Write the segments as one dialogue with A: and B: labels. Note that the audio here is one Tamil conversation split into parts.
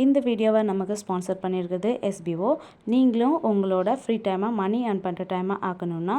A: இந்த வீடியோவை நமக்கு ஸ்பான்சர் பண்ணியிருக்குது எஸ்பிஓ. நீங்களும் உங்களோட ஃப்ரீ டைமாக மணி ஏர்ன் பண்ணுற டைமாக ஆக்கணும்னா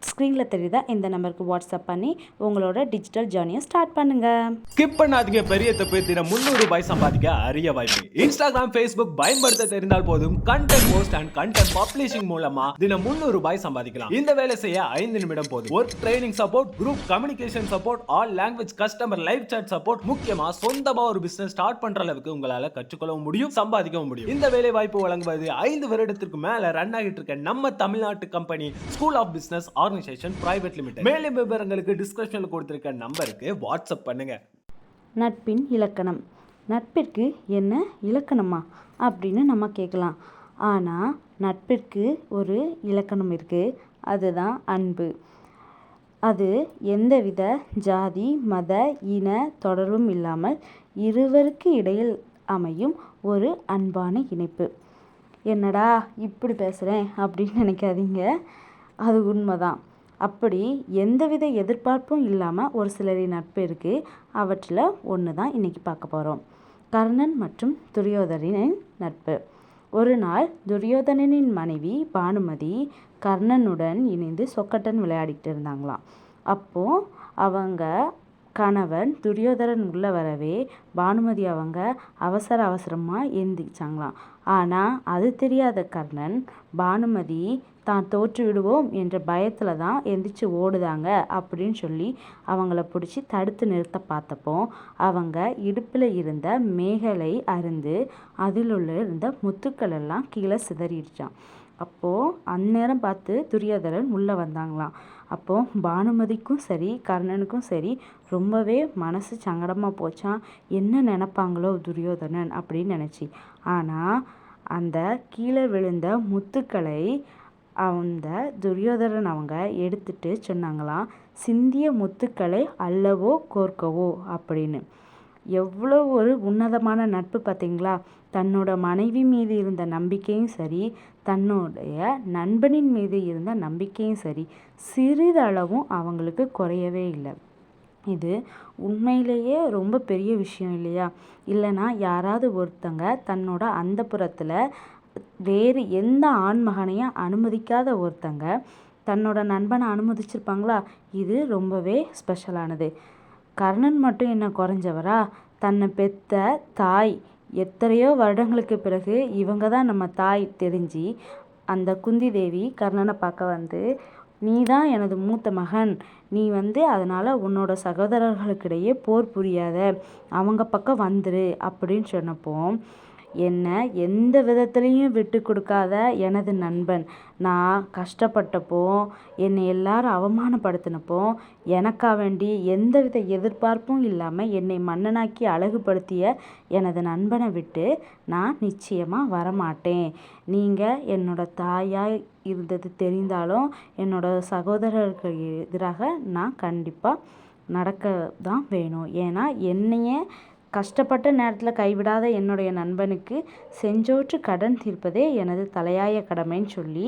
A: ஸ்க்ரீனில் தெரியுதா இந்த நம்பருக்கு வாட்ஸ்அப் பண்ணி உங்களோட டிஜிட்டல் ஜேர்னியை ஸ்டார்ட் பண்ணுங்கள்.
B: ஸ்கிப் பண்ணாதீங்க, பெரிய தப்பு. தினம் 300 ரூபாய் சம்பாதிக்க அரிய வாய்ப்பு. இன்ஸ்டாகிராம், ஃபேஸ்புக் பயன்படுத்த தெரிந்தால் போதும். Content post and content publishing மூலமா தினம் 300 ரூபாய் சம்பாதிக்கலாம். இந்த வேலை செய்ய 5 நிமிடம் போதும். Work training support, group communication support, all language customer live chat support, முக்கியமா சொந்தமா ஒரு பிசினஸ் ஸ்டார்ட் பண்ற அளவுக்கு உங்களால கற்றுக்கொள்ளவும் முடியும், சம்பாதிக்கவும் முடியும். இந்த வேலை வாய்ப்பு வழங்குவது 5 வருடத்திற்கு மேல ரன் ஆகிட்டு இருக்க நம்ம தமிழ்நாட்டு company school of business organisation private limited. மேலும் விவரங்களுக்கு டிஸ்கிரிப்ஷன்ல கொடுத்திருக்க நம்பருக்கு வாட்ஸ்அப் பண்ணுங்க.
A: நட்பின் இலக்கணம். நட்பிற்கு என்ன இலக்கணமா அப்படின்னு நம்ம கேட்கலாம். ஆனால் நட்பிற்கு ஒரு இலக்கணம் இருக்குது, அதுதான் அன்பு. அது எந்தவித ஜாதி மத இன தொடர்பும் இல்லாமல் இருவருக்கு இடையில் அமையும் ஒரு அன்பான இணைப்பு. என்னடா இப்படி பேசுகிறேன் அப்படின்னு நினைக்காதீங்க, அது உண்மைதான். அப்படி எந்தவித எதிர்பார்ப்பும் இல்லாமல் ஒரு சிலரின் நட்பு இருக்குது. அவற்றில் ஒன்று தான் இன்றைக்கி பார்க்க போகிறோம். கர்ணன் மற்றும் துரியோதனின் நட்பு. ஒரு நாள் துரியோதனனின் மனைவி பானுமதி கர்ணனுடன் இணைந்து சொக்கட்டன் விளையாடிட்டு இருந்தாங்களாம். அப்போது அவங்க கணவன் துரியோதரன் உள்ள வரவே பானுமதி அவங்க அவசரமாக எந்திரிச்சாங்களாம். ஆனால் அது தெரியாத கர்ணன் பானுமதி தான் தோற்று விடுவோம் என்ற பயத்தில் தான் எந்திரிச்சு ஓடுதாங்க அப்படின்னு சொல்லி அவங்கள பிடிச்சி தடுத்து நிறுத்த பார்த்தப்போ அவங்க இடுப்பில் இருந்த மேகலை அருந்து அதில் இருந்த முத்துக்கள் எல்லாம் கீழே சிதறிடுச்சான். அப்போது அந்நேரம் பார்த்து துரியோதரன் உள்ளே வந்தாங்களாம். அப்போது பானுமதிக்கும் சரி கர்ணனுக்கும் சரி ரொம்பவே மனசு சங்கடமாக போச்சான். என்ன நினைப்பாங்களோ துரியோதனன் அப்படின்னு நினச்சி. ஆனால் அந்த கீழே விழுந்த முத்துக்களை அந்த துரியோதனன் அவங்க எடுத்துட்டு சொன்னாங்களாம், சிந்திய முத்துக்களை அல்லவோ கோர்க்கவோ அப்படின்னு. எவ்வளோ ஒரு உன்னதமான நட்பு பார்த்தீங்களா. தன்னோட மனைவி மீது இருந்த நம்பிக்கையும் சரி, தன்னுடைய நண்பனின் மீது இருந்த நம்பிக்கையும் சரி, சிறிதளவும் அவங்களுக்கு குறையவே இல்லை. இது உண்மையிலேயே ரொம்ப பெரிய விஷயம் இல்லையா? இல்லைனா யாராவது ஒருத்தங்க தன்னோட அந்தப்புறத்தில் வேறு எந்த ஆண்மகனையும் அனுமதிக்காத ஒருத்தங்க தன்னோட நண்பனை அனுமதிச்சிருப்பாங்களா? இது ரொம்பவே ஸ்பெஷலானது. கர்ணன் மட்டும் என்ன குறைஞ்சவரா? தன்னை பெத்த தாய் எத்தனையோ வருடங்களுக்கு பிறகு இவங்க தான் நம்ம தாய் தெரிஞ்சு அந்த குந்தி தேவி கர்ணனை பார்க்க வந்து, நீ தான் எனது மூத்த மகன், நீ அதனால் உன்னோட சகோதரர்களுக்கிடையே போர் புரியாத, அவங்க பக்கம் வந்துரு அப்படின்னு சொன்னப்போ, என்னை எந்த விதத்துலேயும் விட்டு கொடுக்காத எனது நண்பன், நான் கஷ்டப்பட்டப்போ என்னை எல்லாரும் அவமானப்படுத்தினப்போ எனக்கா வேண்டி எந்தவித எதிர்பார்ப்பும் இல்லாமல் என்னை மன்னனாக்கி அழகுபடுத்திய எனது நண்பனை விட்டு நான் நிச்சயமாக வரமாட்டேன். நீங்கள் என்னோட தாயாய் இருந்தது தெரிந்தாலும் என்னோட சகோதரர்களுக்கு எதிராக நான் கண்டிப்பாக நடக்க தான் வேணும். ஏன்னா என்னையே கஷ்டப்பட்ட நேரத்தில் கைவிடாத என்னுடைய நண்பனுக்கு செஞ்சோற்று கடன் தீர்ப்பதே எனது தலையாய கடமைன்னு சொல்லி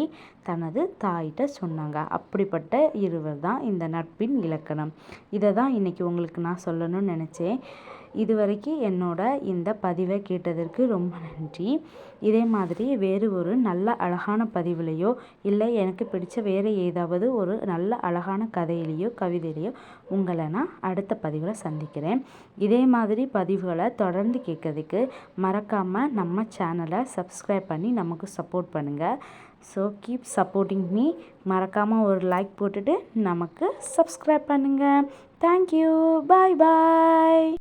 A: தனது தாயிட்ட சொன்னாங்க. அப்படிப்பட்ட இருவர் தான் இந்த நட்பின் இலக்கணம். இதை தான் இன்றைக்கி உங்களுக்கு நான் சொல்லணும்னு நினச்சேன். இதுவரைக்கும் என்னோட இந்த பதிவை கேட்டதற்கு ரொம்ப நன்றி. இதே மாதிரி வேறு ஒரு நல்ல அழகான பதிவுலையோ இல்லை எனக்கு பிடிச்ச வேறு ஏதாவது ஒரு நல்ல அழகான கதையிலையோ கவிதையிலையோ உங்களை நான் அடுத்த பதிவில் சந்திக்கிறேன். இதே மாதிரி பதிவுகளை தொடர்ந்து கேட்கறதுக்கு மறக்காமல் நம்ம சேனலை சப்ஸ்கிரைப் பண்ணி நமக்கு சப்போர்ட் பண்ணுங்கள். So keep supporting me. மறக்காமல் ஒரு லைக் போட்டுட்டு நமக்கு சப்ஸ்கிரைப் பண்ணுங்கள். தேங்க்யூ. பாய் பாய்.